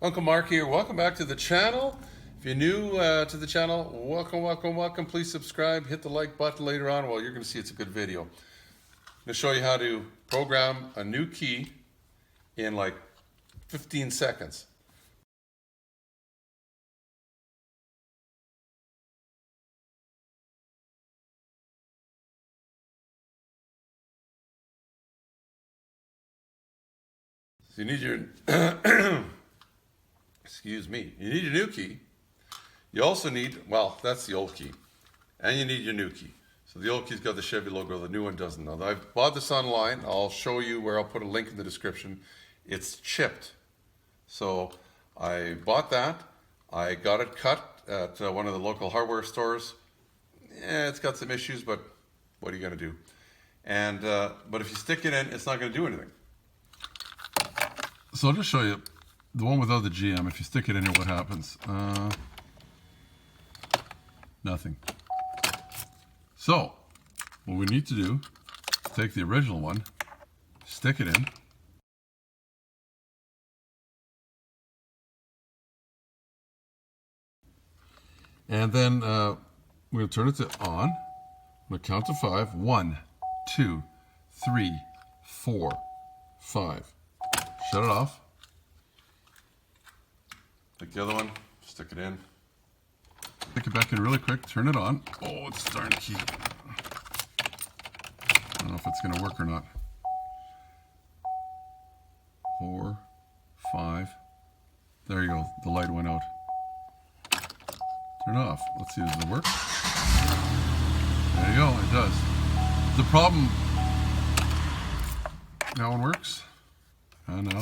Uncle Mark here. Welcome back to the channel. If you're new to the channel, welcome. Please subscribe. Hit the like button later on. Well, you're going to see it's a good video. I'm going to show you how to program a new key in like 15 seconds. So you need your excuse me. You need your new key. You also need, well, that's the old key. And you need your new key. So the old key's got the Chevy logo, the new one doesn't. Now, I've bought this online. I'll show you where I'll put a link in the description. It's chipped. So I bought that. I got it cut at one of the local hardware stores. It's got some issues, but what are you going to do? And but if you stick it in, it's not going to do anything. So I'll just show you the one without the GM. If you stick it in here, what happens? Nothing. So what we need to do is take the original one, stick it in, and then we're going to turn it to on. I'm going to count to 5. 1, 2, 3, 4, 5. Shut it off. Take the other one, stick it in. Stick it back in really quick, turn it on. Oh, it's starting to keep. I don't know if it's going to work or not. 4, 5. There you go, the light went out. Turn it off. Let's see, does it work? There you go, it does. The problem, that one works. I know.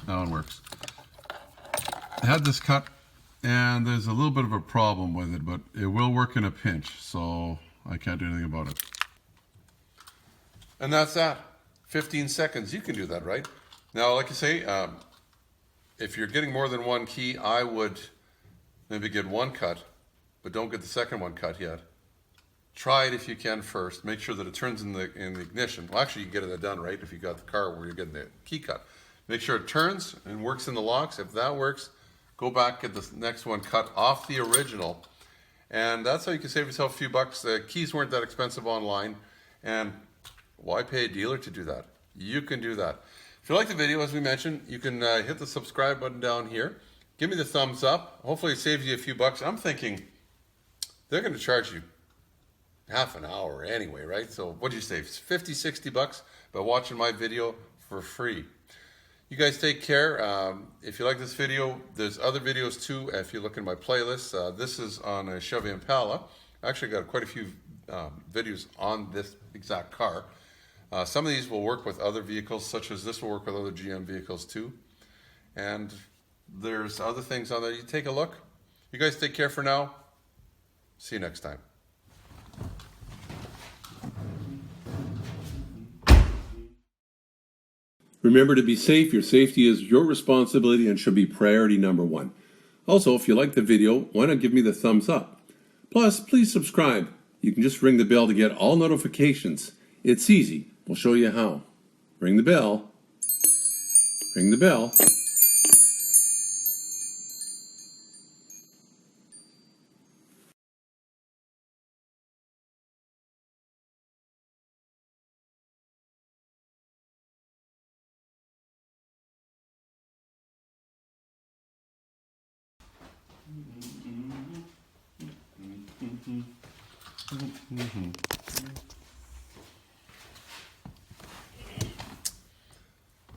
That one works. I had this cut and there's a little bit of a problem with it, but it will work in a pinch, so I can't do anything about it. And that's that. 15 seconds, you can do that, right? Now, like I say, if you're getting more than one key, I would maybe get one cut, but don't get the second one cut yet. Try it if you can first. Make sure that it turns in the ignition. Well, actually, you can get it done, right, if you got the car where you're getting the key cut. Make sure it turns and works in the locks. If that works, go back, get the next one cut off the original. And that's how you can save yourself a few bucks. The keys weren't that expensive online. And why pay a dealer to do that? You can do that. If you like the video, as we mentioned, you can hit the subscribe button down here. Give me the thumbs up. Hopefully it saves you a few bucks. I'm thinking they're going to charge you half an hour anyway, right? So what do you save? 50, 60 bucks by watching my video for free. You guys take care. If you like this video, there's other videos too. If you look in my playlist, this is on a Chevy Impala. I actually got quite a few videos on this exact car. Some of these will work with other vehicles, such as this will work with other GM vehicles too. And there's other things on there. You take a look. You guys take care for now. See you next time. Remember to be safe. Your safety is your responsibility and should be priority number one. Also, if you like the video, why not give me the thumbs up? Plus, please subscribe. You can just ring the bell to get all notifications. It's easy. We'll show you how. Ring the bell. Ring the bell.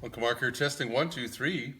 Uncle Mark here, testing 1, 2, 3.